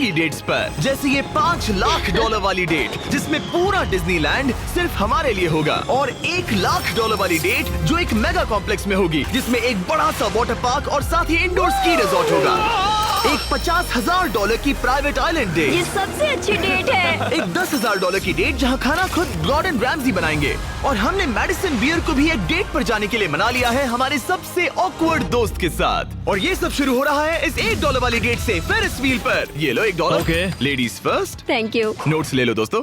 महंगी डेट्स पर, जैसे ये $5 लाख वाली डेट जिसमें पूरा डिज्नीलैंड सिर्फ हमारे लिए होगा, और $1 लाख वाली डेट जो एक मेगा कॉम्प्लेक्स में होगी जिसमें एक बड़ा सा वाटर पार्क और साथ ही इंडोर स्की रिजॉर्ट होगा। एक $50,000 की प्राइवेट आइलैंड डेट, ये सबसे अच्छी डेट है। एक $10,000 की डेट जहां खाना खुद गॉर्डन रैमजी बनाएंगे, और हमने मैडिसन बियर को भी एक डेट पर जाने के लिए मना लिया है हमारे सबसे ऑकवर्ड दोस्त के साथ। और ये सब शुरू हो रहा है इस $1 वाली डेट से फेरिस व्हील पर। ये लो $1। Okay. Ladies first. Thank you. Notes ले लो दोस्तों।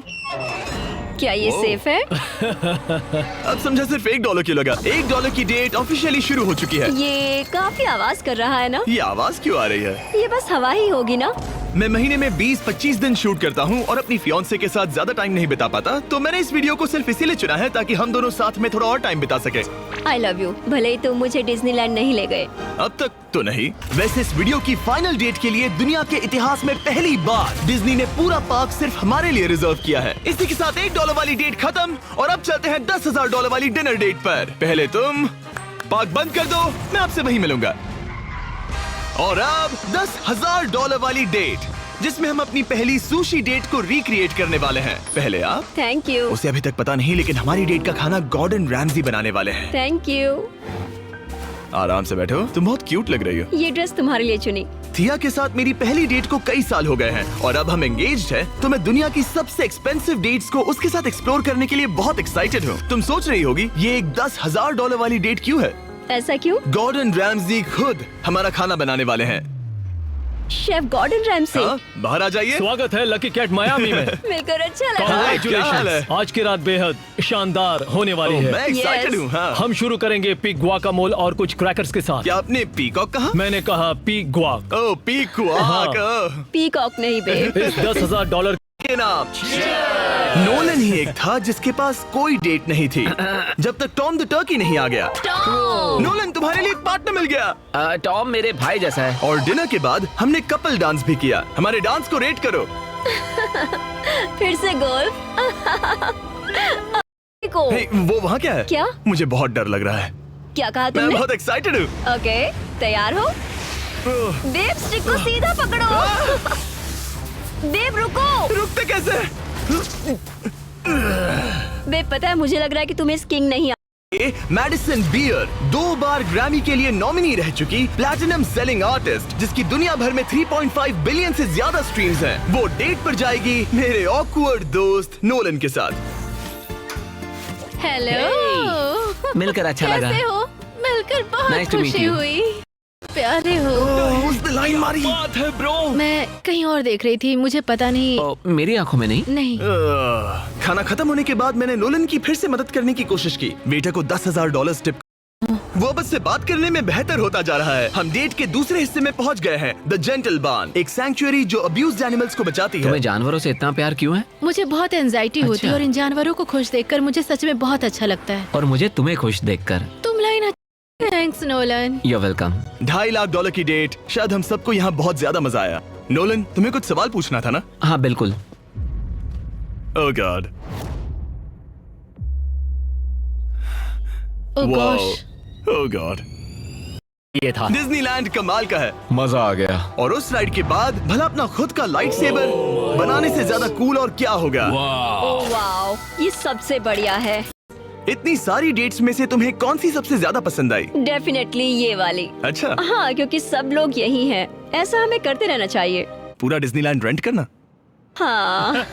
क्या ये सेफ है? अब समझा सिर्फ $1 क्यों लगा। $1 की डेट ऑफिशियली शुरू हो चुकी है। ये काफी आवाज कर रहा है ना? ये आवाज क्यों आ रही है? ये बस हवा ही होगी ना? मैं महीने में 20-25 दिन शूट करता हूँ और अपनी फियांसे के साथ ज्यादा टाइम नहीं बिता पाता, तो मैंने इस वीडियो को सिर्फ इसीलिए चुना है ताकि हम दोनों साथ में थोड़ा और टाइम बिता सके। I love you. भले ही तुम मुझे डिज्नीलैंड नहीं ले गए। अब तक तो नहीं। वैसे इस वीडियो की फाइनल डेट के लिए दुनिया के इतिहास में पहली बार डिज्नी ने पूरा पार्क सिर्फ हमारे लिए रिजर्व किया है। इसी के साथ $1 वाली डेट खत्म और अब चलते हैं $10,000 वाली डिनर डेट पर। पहले तुम पार्क बंद कर दो, मैं आपसे वहीं मिलूंगा। और अब $10,000 वाली डेट जिसमें हम अपनी पहली सुशी डेट को रिक्रिएट करने वाले हैं। पहले आप। Thank you. उसे अभी तक पता नहीं, लेकिन हमारी डेट का खाना गॉर्डन रैमजी बनाने वाले हैं। Thank you. आराम से बैठो, तुम बहुत क्यूट लग रही हो। ये ड्रेस तुम्हारे लिए चुनी। थिया के साथ मेरी पहली डेट को कई साल हो गए हैं और अब हम एंगेज्ड हैं, तो मैं दुनिया की सबसे एक्सपेंसिव डेट्स को उसके साथ एक्सप्लोर करने के लिए बहुत एक्साइटेड हूँ। तुम सोच रही होगी ये एक $10,000 वाली डेट क्यों है? ऐसा क्यों? गॉर्डन रैमजी खुद हमारा खाना बनाने वाले हैं। Chef Gordon Ramsay. हाँ, बाहर आ जाइए। स्वागत है लकी कैट मायामी में। मिलकर अच्छा लगा। क्या हाल Congratulations! है? आज की रात बेहद शानदार होने वाली मैं है। Excited Yes. हूँ। हाँ। हम शुरू करेंगे पिग गुआकामोल और कुछ क्रैकर्स के साथ। क्या आपने पीकॉक कहा? मैंने कहा पिग गुआक। ओह पीकॉक। पीकॉक नहीं बेब। इस $10,000 के नाम नोलन ही एक था जिसके पास कोई डेट नहीं थी जब तक टॉम द टर्की नहीं आ गया। नोलन, तुम्हारे लिए एक पार्टनर मिल गया। टॉम मेरे भाई जैसा है। और डिनर के बाद हमने कपल डांस भी किया। हमारे डांस को रेट करो। फिर से गोल्फ। हे, वो वहाँ क्या है? क्या? मुझे बहुत डर लग रहा है। क्या कहा मैं तुमने? बहुत एक्साइटेड हूँ। ओके, तैयार हो? बेब स्टिक को सीधा पकड़ो। बेब रुको। रुकते कैसे? बेब पता है मुझे लग रहा है कि तुम्हें स्कीइंग नहीं मैडिसन बियर 2 बार ग्रैमी के लिए नॉमिनी रह चुकी प्लैटिनम सेलिंग आर्टिस्ट, जिसकी दुनिया भर में 3.5 बिलियन से ज्यादा स्ट्रीम्स हैं, वो डेट पर जाएगी मेरे ऑकवर्ड दोस्त नोलन के साथ। हेलो। मिलकर अच्छा लगा। कैसे हो? मिलकर बहुत Nice to meet खुशी you. हुई। प्यारे हो। उसने लाइन मारी। बात है ब्रो। मैं कहीं और देख रही थी, मुझे पता नहीं। मेरी आंखों में नहीं। नहीं। खाना खत्म होने के बाद मैंने नोलन की फिर से मदद करने की कोशिश की। बेटा को $10,000 टिप। वो अब से बात करने में बेहतर होता जा रहा है। हम डेट के दूसरे हिस्से में पहुंच गए हैं, द जेंटल बार्न, एक सैंक्चुअरी जो अब्यूज्ड एनिमल्स को बचाती है। तुम्हें जानवरों से इतना प्यार क्यों है? मुझे बहुत एंजाइटी होती है अच्छा। और इन जानवरों को खुश देखकर मुझे सच में बहुत अच्छा लगता है। और मुझे तुम्हें खुश देखकर। तुम line. Thanks Nolan. You welcome. $2.5 lakh की डेट। शायद हम सबको यहाँ बहुत ज्यादा मजा आया। नोलन, तुम्हें कुछ सवाल पूछना था ना? हाँ बिल्कुल। ओह गॉड। ओह गॉश। ओह गॉड। ये था। डिज्नीलैंड कमाल का है। मजा आ गया। और उस राइड के बाद भला अपना खुद का लाइट सेबर बनाने से ज्यादा कूल और क्या होगा? ओह वाओ, ये सबसे बढ़िया है। इतनी सारी डेट्स में से तुम्हें कौन सी सबसे ज्यादा पसंद आई? डेफिनेटली ये वाली। अच्छा, हाँ, क्योंकि सब लोग यही हैं। ऐसा हमें करते रहना चाहिए। पूरा डिज्नीलैंड रेंट करना। हाँ।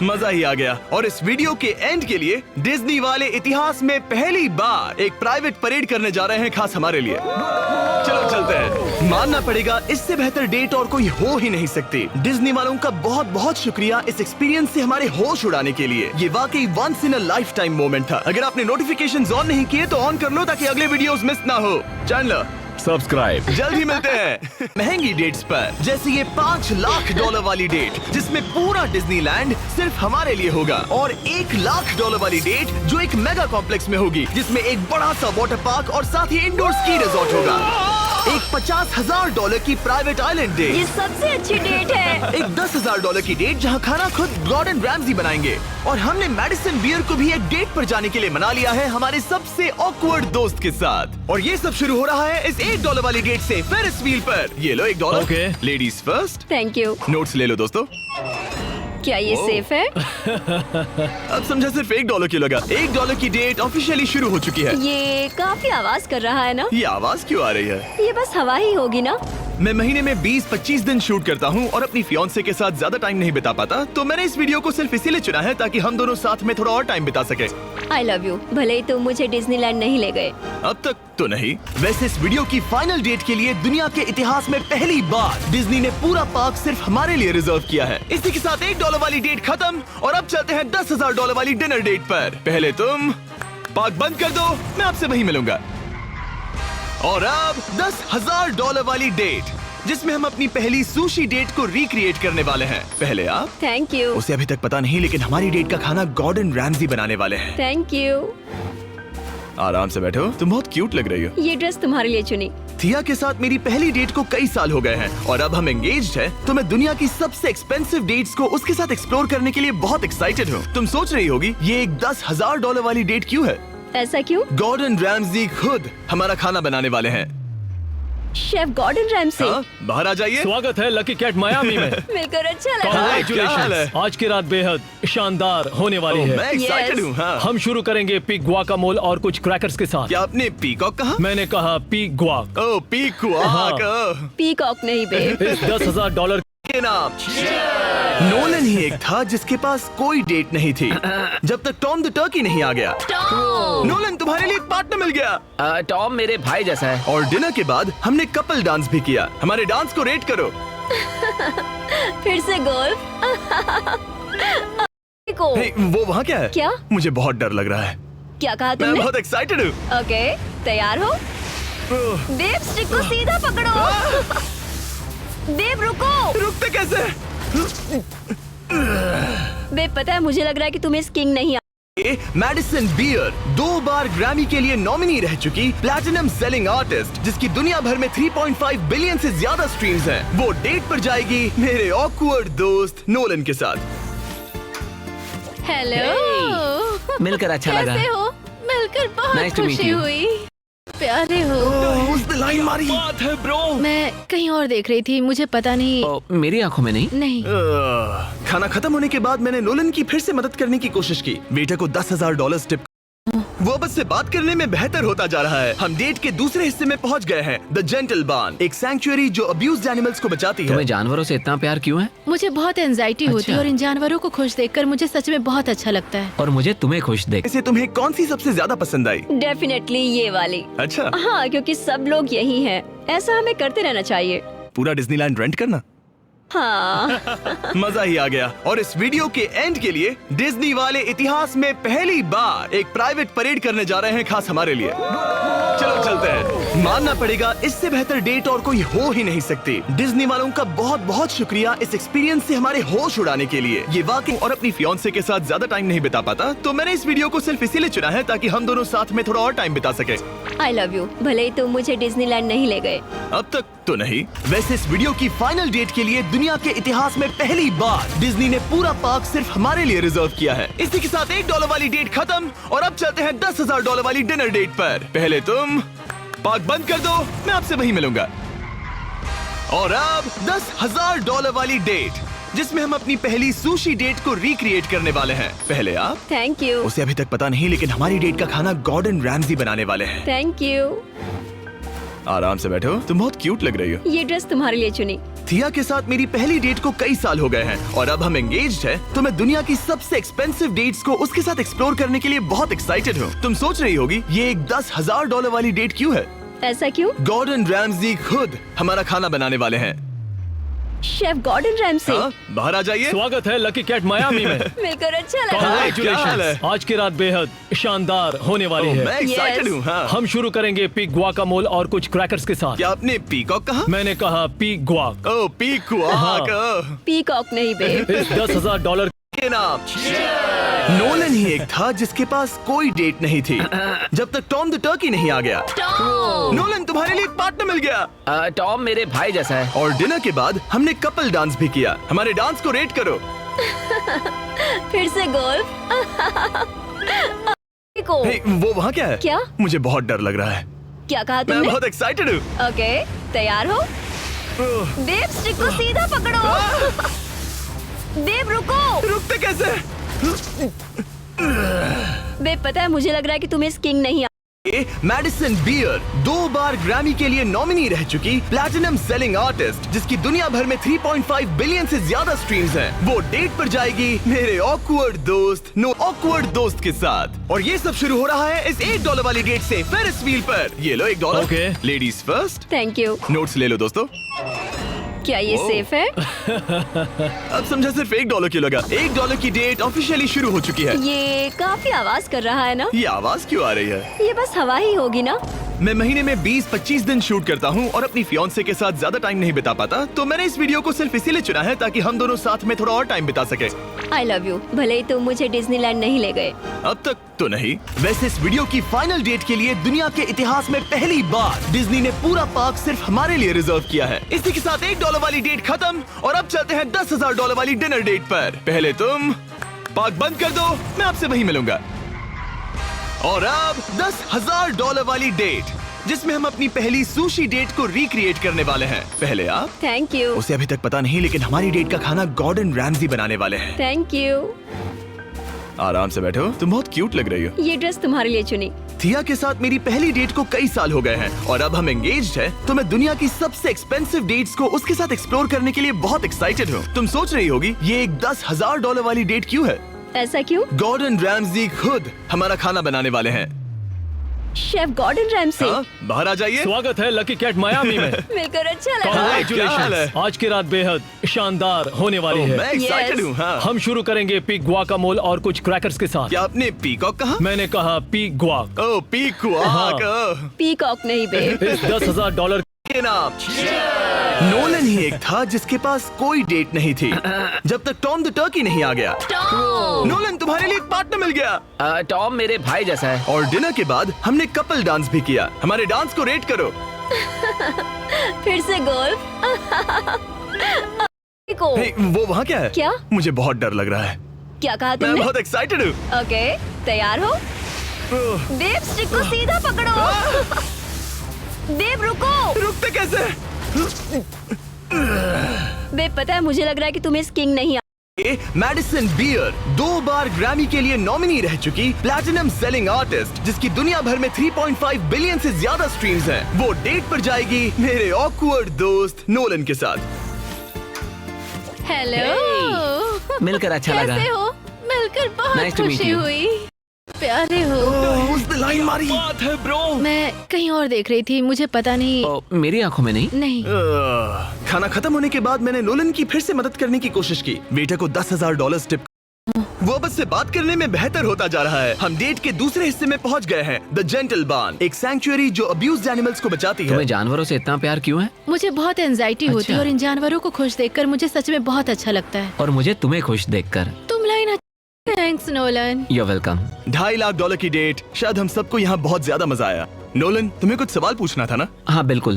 मजा ही आ गया। और इस वीडियो के एंड के लिए डिज्नी वाले इतिहास में पहली बार एक प्राइवेट परेड करने जा रहे हैं, खास हमारे लिए। चलो चलते हैं। मानना पड़ेगा, इससे बेहतर डेट और कोई हो ही नहीं सकती। डिज्नी वालों का बहुत बहुत शुक्रिया इस एक्सपीरियंस से हमारे होश उड़ाने के लिए। ये वाकई once in a lifetime moment था। अगर आपने नोटिफिकेशंस ऑन नहीं किए तो ऑन कर लो ताकि अगले वीडियोस मिस ना हो। Channel subscribe. जल्द ही मिलते हैं महंगी डेट्स पर, जैसे ये $5 लाख वाली डेट जिसमें पूरा डिज्नीलैंड सिर्फ हमारे लिए होगा, और $1 लाख वाली डेट जो एक मेगा कॉम्प्लेक्स में होगी जिसमें एक बड़ा सा वाटर पार्क और साथ ही इंडोर स्की रिजॉर्ट होगा। एक $50,000 की प्राइवेट आइलैंड ये डेट, सबसे अच्छी डेट है। एक $10,000 की डेट जहां खाना खुद गॉर्डन रैमजी बनाएंगे, और हमने मेडिसिन बियर को भी एक डेट पर जाने के लिए मना लिया है हमारे सबसे ऑकवर्ड दोस्त के साथ। और ये सब शुरू हो रहा है इस $1 वाली डेट से फेरिस व्हील पर। ये लो $1। Okay. Ladies first. Thank you. Notes ले लो दोस्तों। क्या ये सेफ है? अब समझा सिर्फ $1 क्यों लगा। $1 की डेट ऑफिशियली शुरू हो चुकी है। ये काफी आवाज कर रहा है ना? ये आवाज क्यों आ रही है? ये बस हवा ही होगी ना? मैं महीने में 20-25 दिन शूट करता हूँ और अपनी फियांसे के साथ ज्यादा टाइम नहीं बिता पाता, तो मैंने इस वीडियो को सिर्फ इसीलिए चुना है ताकि हम दोनों साथ में थोड़ा और टाइम बिता सके। I love you. भले ही तुम मुझे डिज्नीलैंड नहीं ले गए। अब तक तो नहीं। वैसे इस वीडियो की फाइनल डेट के लिए दुनिया के इतिहास में पहली बार डिज्नी ने पूरा पार्क सिर्फ हमारे लिए रिजर्व किया है। इसी के साथ $1 वाली डेट खत्म और अब चलते हैं $10,000 वाली डिनर डेट पर। पहले तुम पार्क बंद कर दो, मैं आपसे वहीं मिलूंगा। और अब $10,000 वाली डेट, जिसमें हम अपनी पहली सुशी डेट को रिक्रिएट करने वाले हैं। पहले आप। Thank you. उसे अभी तक पता नहीं, लेकिन हमारी डेट का खाना गॉर्डन रैमजी बनाने वाले हैं। Thank you. आराम से बैठो, तुम बहुत क्यूट लग रही हो। ये ड्रेस तुम्हारे लिए चुनी। थिया के साथ मेरी पहली डेट को कई साल हो गए हैं और अब हम एंगेज्ड हैं, तो मैं दुनिया की सबसे एक्सपेंसिव डेट्स को उसके साथ एक्सप्लोर करने के लिए बहुत एक्साइटेड हूँ। तुम सोच रही होगी ये एक $10,000 वाली डेट क्यों है? ऐसा क्यों? गॉर्डन रैमजी खुद हमारा खाना बनाने वाले हैं। Chef Gordon Ramsay. हाँ, बाहर आ जाइए। स्वागत है लकी कैट मायामी में। मिलकर अच्छा लगा। क्या हाल है? Congratulations! आज की रात बेहद शानदार होने वाली ओह, है। मैं एक्साइटेड Yes. हूँ। हाँ। हम शुरू करेंगे पिग गुआकामोल और कुछ क्रैकर्स के साथ। क्या आपने पीकॉक कहा? मैंने कहा पिग गुआक। ओह, पीकॉक। पीकॉक नहीं बे। इस $10,000 के नाम नोलन ही एक था जिसके पास कोई डेट नहीं थी जब तक टॉम द टर्की नहीं आ गया। नोलन, तुम्हारे लिए एक पार्टनर मिल गया। टॉम मेरे भाई जैसा है। और डिनर के बाद हमने कपल डांस भी किया। हमारे डांस को रेट करो। फिर से गोल्फ। को हे, वो वहाँ क्या है? क्या? मुझे बहुत डर लग रहा है। क्या कहा मैं तुमने? बहुत एक्साइटेड हूँ। ओके, तैयार हो? देव, स्टिक को सीधा पकड़ो। देव, रुको। रुकते कैसे? बे, पता है मुझे लग रहा है कि तुम्हें स्किंग नहीं मेडिसिन बियर 2 बार ग्रैमी के लिए नॉमिनी रह चुकी प्लैटिनम सेलिंग आर्टिस्ट, जिसकी दुनिया भर में 3.5 बिलियन से ज्यादा स्ट्रीम्स हैं, वो डेट पर जाएगी मेरे ऑकवर्ड दोस्त नोलन के साथ। हेलो। मिलकर अच्छा लगा। कैसे हो? मिलकर बहुत Nice to meet खुशी you. हुई। प्यारे हो। उसने लाइन मारी। बात है ब्रो। मैं कहीं और देख रही थी, मुझे पता नहीं। ओ, मेरी आंखों में नहीं। नहीं। खाना खत्म होने के बाद मैंने नोलन की फिर से मदद करने की कोशिश की। बेटे को $10,000 टिप। वो बस से बात करने में बेहतर होता जा रहा है। हम डेट के दूसरे हिस्से में पहुंच गए हैं, द जेंटल बार्न, एक सैंक्चुअरी जो अब्यूज्ड एनिमल्स को बचाती है। तुम्हें जानवरों से इतना प्यार क्यों है? मुझे बहुत एंजाइटी होती है अच्छा। और इन जानवरों को खुश देखकर मुझे सच में बहुत अच्छा लगता है। और मुझे तुम्हें खुश देख। इसे तुम्हें कौन सी सबसे ज्यादा पसंद आई? डेफिनेटली ये वाली। अच्छा, हाँ, क्योंकि सब लोग यही हैं। ऐसा हमें करते रहना चाहिए। पूरा डिज्नीलैंड रेंट करना। हाँ। मजा ही आ गया। और इस वीडियो के एंड के लिए डिज्नी वाले इतिहास में पहली बार एक प्राइवेट परेड करने जा रहे हैं, खास हमारे लिए। चलो चलते हैं। मानना पड़ेगा, इससे बेहतर डेट और कोई हो ही नहीं सकती। डिज्नी वालों का बहुत बहुत शुक्रिया इस एक्सपीरियंस से हमारे होश उड़ाने के लिए। ये वाकई। और अपनी फियांसे के साथ ज्यादा टाइम नहीं बिता पाता, तो मैंने इस वीडियो को सिर्फ इसीलिए चुना है ताकि हम दोनों साथ में थोड़ा और टाइम बिता सके। I love you. भले ही तुम मुझे डिज्नीलैंड नहीं ले गए। अब तक तो नहीं। वैसे इस वीडियो की फाइनल डेट के लिए दुनिया के इतिहास में पहली बार डिज्नी ने पूरा पार्क सिर्फ हमारे लिए रिजर्व किया है। इसी के साथ $1 वाली डेट खत्म और अब चलते हैं $10,000 वाली डिनर डेट पर। पहले तुम पार्क बंद कर दो, मैं आपसे वहीं मिलूंगा। और अब $10,000 वाली डेट, जिसमें हम अपनी पहली सुशी डेट को रिक्रिएट करने वाले हैं। पहले आप। Thank you. उसे अभी तक पता नहीं, लेकिन हमारी डेट का खाना गॉर्डन रैमजी बनाने वाले हैं। Thank you. आराम से बैठो, तुम बहुत क्यूट लग रही हो। ये ड्रेस तुम्हारे लिए चुनी। थिया के साथ मेरी पहली डेट को कई साल हो गए हैं और अब हम एंगेज्ड हैं, तो मैं दुनिया की सबसे एक्सपेंसिव डेट्स को उसके साथ एक्सप्लोर करने के लिए बहुत एक्साइटेड हूँ। तुम सोच रही होगी ये एक $10,000 वाली डेट क्यों है? ऐसा क्यों? गॉर्डन रैमजी खुद हमारा खाना बनाने वाले हैं। Chef Gordon Ramsay. हाँ, बाहर आ जाइए। स्वागत है लकी कैट मायामी में। मिलकर अच्छा लगा। क्या हाल Congratulations! है? आज की रात बेहद शानदार होने वाली ओह, है। मैं एक्साइटेड Yes. हूँ। हाँ। हम शुरू करेंगे पिग गुआकामोल और कुछ क्रैकर्स के साथ। क्या आपने पीकॉक कहा? मैंने कहा पिग गुआक। ओह, पीकॉक। पीकॉक नहीं बे। इस $10,000 के नाम। नोलन ही एक था जिसके पास कोई डेट नहीं थी जब तक टॉम द टर्की नहीं आ गया। नोलन, तुम्हारे लिए एक पार्टनर मिल गया। टॉम मेरे भाई जैसा है। और डिनर के बाद हमने कपल डांस भी किया। हमारे डांस को रेट करो। फिर से गोल्फ। हे, वो वहाँ क्या है? क्या? मुझे बहुत डर लग रहा है। क्या कहा मैं तुमने? बहुत एक्साइटेड हूँ। ओके, तैयार हो? देव, स्टिक को सीधा पकड़ो। देव, रुको। रुकते कैसे? बे, पता है मुझे लग रहा है कि तुम्हें स्किंग नहीं मैडिसन बियर 2 बार ग्रैमी के लिए नॉमिनी रह चुकी प्लैटिनम सेलिंग आर्टिस्ट, जिसकी दुनिया भर में 3.5 बिलियन से ज्यादा स्ट्रीम्स हैं, वो डेट पर जाएगी मेरे ऑकवर्ड दोस्त नो ऑकवर्ड दोस्त के साथ। और ये सब शुरू हो रहा है इस $1 वाली डेट से फेरिस व्हील पर। ये लो $1। Okay. Ladies first. Thank you. Notes ले लो दोस्तों। क्या ये सेफ है? अब समझा सिर्फ $1 क्यों लगा। $1 की डेट ऑफिशियली शुरू हो चुकी है। ये काफी आवाज कर रहा है ना? ये आवाज क्यों आ रही है? ये बस हवा ही होगी ना? मैं महीने में 20-25 दिन शूट करता हूँ और अपनी फियांसे के साथ ज्यादा टाइम नहीं बिता पाता, तो मैंने इस वीडियो को सिर्फ इसीलिए चुना है ताकि हम दोनों साथ में थोड़ा और टाइम बिता सके। I love you. भले ही तुम मुझे डिज्नीलैंड नहीं ले गए। अब तक तो नहीं। वैसे इस वीडियो की फाइनल डेट के लिए दुनिया के इतिहास में पहली बार डिज्नी ने पूरा पार्क सिर्फ हमारे लिए रिजर्व किया है। इसी के साथ $1 वाली डेट खत्म और अब चलते हैं $10,000 वाली डिनर डेट पर। पहले तुम पार्क बंद कर दो, मैं आपसे वहीं मिलूंगा। और अब $10,000 वाली डेट, जिसमें हम अपनी पहली सुशी डेट को रिक्रिएट करने वाले हैं। पहले आप। Thank you. उसे अभी तक पता नहीं, लेकिन हमारी डेट का खाना गॉर्डन रैमजी बनाने वाले हैं। Thank you. आराम से बैठो, तुम बहुत क्यूट लग रही हो। ये ड्रेस तुम्हारे लिए चुनी। थिया के साथ मेरी पहली डेट को कई साल हो गए हैं और अब हम एंगेज्ड हैं, तो मैं दुनिया की सबसे एक्सपेंसिव डेट्स को उसके साथ एक्सप्लोर करने के लिए बहुत एक्साइटेड हूँ। तुम सोच रही होगी ये एक $10,000 वाली डेट क्यों है? ऐसा क्यों? गॉर्डन रैमजी खुद हमारा खाना बनाने वाले हैं। Chef Gordon Ramsay. हाँ, बाहर आ जाइए। स्वागत है लकी कैट मायामी में। मिलकर अच्छा लगा। क्या हाल Congratulations! है? आज की रात बेहद शानदार होने वाली मैं है। Excited Yes. हूँ। हाँ। हम शुरू करेंगे पिग गुआकामोल और कुछ क्रैकर्स के साथ। क्या आपने पीकॉक कहा? मैंने कहा पिग गुआक। ओ पीकॉक। पीकॉक नहीं बे। इस $10,000 के नाम। नोलन ही एक था जिसके पास कोई डेट नहीं थी जब तक टॉम द टर्की नहीं आ गया। नोलन, तुम्हारे लिए एक पार्टनर मिल गया। टॉम मेरे भाई जैसा है। और डिनर के बाद हमने कपल डांस भी किया। हमारे डांस को रेट करो। फिर से गोल्फ। हे, वो वहाँ क्या है? क्या? मुझे बहुत डर लग रहा है। क्या कहा मैं तुमने? बहुत एक्साइटेड हूँ। ओके, तैयार हो? देव, स्टिक को सीधा पकड़ो। देव, रुको। रुकते कैसे? बे, पता है मुझे लग रहा है कि तुम्हें स्किंग नहीं मैडिसन बियर 2 बार ग्रैमी के लिए नॉमिनी रह चुकी प्लैटिनम सेलिंग आर्टिस्ट, जिसकी दुनिया भर में 3.5 बिलियन से ज्यादा स्ट्रीम्स हैं, वो डेट पर जाएगी मेरे ऑकवर्ड दोस्त नोलन के साथ। हेलो। मिलकर अच्छा लगा। कैसे हो? मिलकर बहुत Nice to meet खुशी you. हुई। प्यारे हो। उसने लाइन मारी। बात है ब्रो। मैं कहीं और देख रही थी, मुझे पता नहीं। ओ, मेरी आंखों में नहीं। नहीं। खाना खत्म होने के बाद मैंने नोलन की फिर से मदद करने की कोशिश की। बेटे को $10,000 टिप। वो बस से बात करने में बेहतर होता जा रहा है। हम डेट के दूसरे हिस्से में पहुंच गए हैं, द जेंटल बार्न, एक सैंक्चुअरी जो अब्यूज्ड एनिमल्स को बचाती है। तुम्हें जानवरों से इतना प्यार क्यों है? मुझे बहुत एंजाइटी होती अच्छा। है और इन जानवरों को खुश देखकर मुझे सच में बहुत अच्छा लगता है। और मुझे तुम्हें खुश देखकर। तुम line. Thanks Nolan. You're welcome. $2.5 lakh की डेट, शायद हम सबको यहाँ बहुत ज्यादा मजा आया। नोलन, तुम्हें कुछ सवाल पूछना था ना? हाँ बिल्कुल।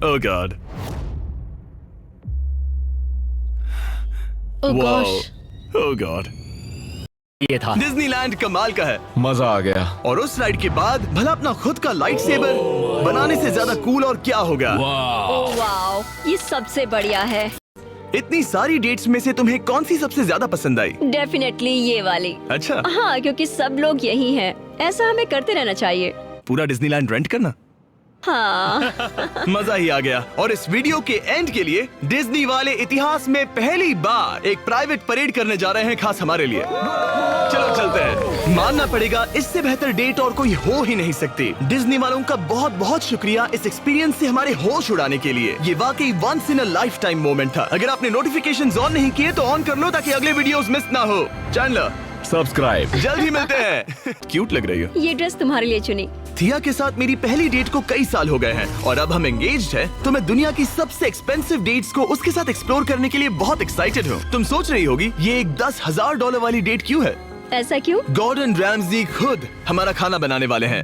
ओह गॉड। ओह गॉश। ओह गॉड। ये था। डिज्नीलैंड कमाल का है। मजा आ गया। और उस राइड के बाद भला अपना खुद का लाइट सेबर बनाने से ज्यादा कूल और क्या होगा? ओह वाओ, ये सबसे बढ़िया है। इतनी सारी डेट्स में से तुम्हें कौन सी सबसे ज्यादा पसंद आई? डेफिनेटली ये वाली। अच्छा, हाँ, क्योंकि सब लोग यही हैं। ऐसा हमें करते रहना चाहिए। पूरा डिज्नीलैंड रेंट करना। हाँ। मजा ही आ गया। और इस वीडियो के एंड के लिए डिज्नी वाले इतिहास में पहली बार एक प्राइवेट परेड करने जा रहे हैं, खास हमारे लिए। चलो चलते हैं। मानना पड़ेगा, इससे बेहतर डेट और कोई हो ही नहीं सकती। डिज्नी वालों का बहुत बहुत शुक्रिया इस एक्सपीरियंस से हमारे होश उड़ाने के लिए। ये वाकई once in a lifetime moment था। अगर आपने नोटिफिकेशंस ऑन नहीं किए तो ऑन कर लो ताकि अगले वीडियोस मिस ना हो। Channel subscribe. जल्द ही मिलते हैं। क्यूट लग रही हो। ये ड्रेस तुम्हारे लिए चुनी। थिया के साथ मेरी पहली डेट को कई साल हो गए हैं और अब हम एंगेज्ड हैं, तो मैं दुनिया की सबसे एक्सपेंसिव डेट्स को उसके साथ एक्सप्लोर करने के लिए बहुत एक्साइटेड हूँ। तुम सोच रही होगी ये एक $10,000 वाली डेट क्यों है? ऐसा क्यों? गॉर्डन रैमजी खुद हमारा खाना बनाने वाले हैं।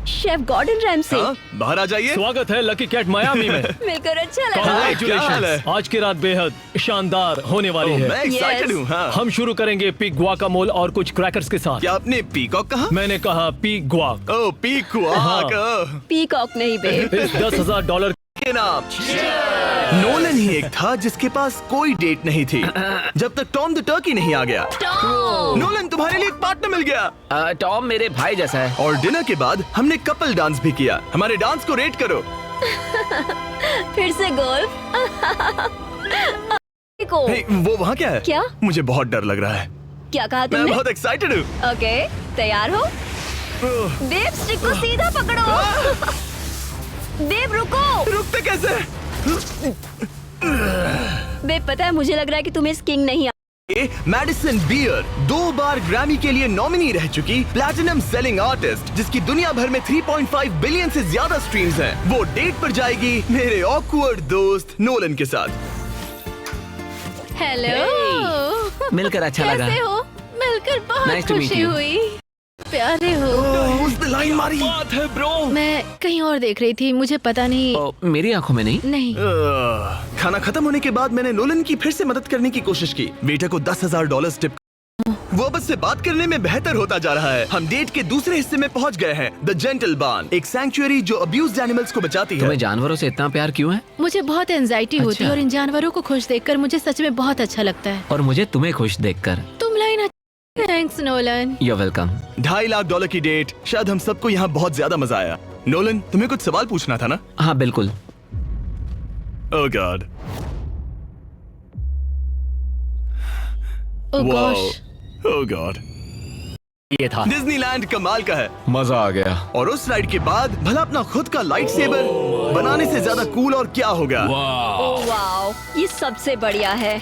Chef Gordon Ramsay. हाँ, बाहर आ जाइए। स्वागत है लकी कैट मायामी में। मिलकर अच्छा लगा। क्या हाल है? Congratulations। आज की रात बेहद शानदार होने वाली ओह, है। मैं एक्साइटेड Yes। हूँ। हाँ। हम शुरू करेंगे पिग गुआकामोल और कुछ क्रैकर्स के साथ। क्या आपने पीकॉक कहा? मैंने कहा पिग गुआक। ओह पीकॉक। ओह, पीकॉक नहीं बेब। इस $10,000 के नाम नोलन ही एक था जिसके पास कोई डेट नहीं थी जब तक टॉम द टर्की नहीं आ गया। नोलन तुम्हारे लिए एक पार्टनर मिल गया। टॉम मेरे भाई जैसा है। और डिनर के बाद हमने कपल डांस भी किया। हमारे डांस को रेट करो। फिर से गोल्फ। को हे, वो वहाँ क्या है? क्या? मुझे बहुत डर लग रहा है। क्या कहा मैं तुमने? बहुत एक्साइटेड हूँ। ओके, तैयार हो? बेब स्टिक को सीधा पकड़ो। बेब रुको। रुकते कैसे? बेब पता है मुझे लग रहा है कि तुम्हें स्किंग नहीं मैडिसन बियर 2 बार ग्रैमी के लिए नॉमिनी रह चुकी प्लैटिनम सेलिंग आर्टिस्ट, जिसकी दुनिया भर में 3.5 बिलियन से ज्यादा स्ट्रीम्स हैं, वो डेट पर जाएगी मेरे ऑकवर्ड दोस्त नोलन के साथ। हेलो। मिलकर अच्छा लगा। कैसे हो? मिलकर बहुत Nice to meet खुशी you। हुई। प्यारे हो। उसने लाइन मारी। बात है ब्रो। मैं कहीं और देख रही थी, मुझे पता नहीं। ओ, मेरी आंखों में नहीं। नहीं। खाना खत्म होने के बाद मैंने नोलन की फिर से मदद करने की कोशिश की। बेटे को $10,000 टिप। वो अब से बात करने में बेहतर होता जा रहा है। हम डेट के दूसरे हिस्से में पहुंच गए हैं, द जेंटल बार्न, एक सैंक्चुअरी जो अब्यूज्ड एनिमल्स को बचाती है। तुम्हें जानवरों से इतना प्यार क्यों है? मुझे बहुत एंजाइटी होती है अच्छा। और इन जानवरों को खुश देखकर मुझे सच में बहुत अच्छा लगता है। और मुझे तुम्हें खुश देखकर। तुम line. Thanks Nolan. You welcome. $2.5 lakh की डेट। शायद हम सबको यहाँ बहुत ज्यादा मजा आया। नोलन तुम्हें कुछ सवाल पूछना था ना? हाँ बिल्कुल। ओह गॉड। ओह गॉश। ओह गॉड। ये था। डिज्नीलैंड कमाल का है। मजा आ गया। और उस राइड के बाद भला अपना खुद का लाइट सेबर बनाने से ज्यादा कूल और क्या होगा? ओह वाओ, ये सबसे बढ़िया है।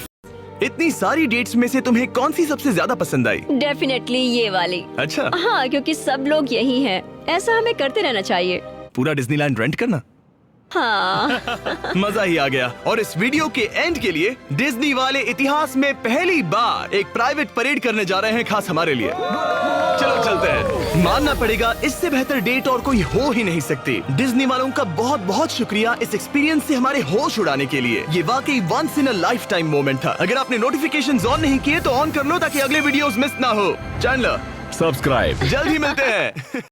इतनी सारी डेट्स में से तुम्हें कौन सी सबसे ज्यादा पसंद आई? डेफिनेटली ये वाली। अच्छा, हाँ, क्योंकि सब लोग यही हैं। ऐसा हमें करते रहना चाहिए। पूरा डिज्नीलैंड रेंट करना। हाँ। मजा ही आ गया। और इस वीडियो के एंड के लिए डिज्नी वाले इतिहास में पहली बार एक प्राइवेट परेड करने जा रहे हैं, खास हमारे लिए। चलो चलते हैं। मानना पड़ेगा इससे बेहतर डेट और कोई हो ही नहीं सकती। डिज्नी वालों का बहुत बहुत शुक्रिया इस एक्सपीरियंस से हमारे होश उड़ाने के लिए। ये वाकई once in a lifetime moment था। अगर आपने नोटिफिकेशंस ऑन नहीं किए तो ऑन कर लो ताकि अगले वीडियोस मिस ना हो। Channel subscribe. जल्द ही मिलते हैं।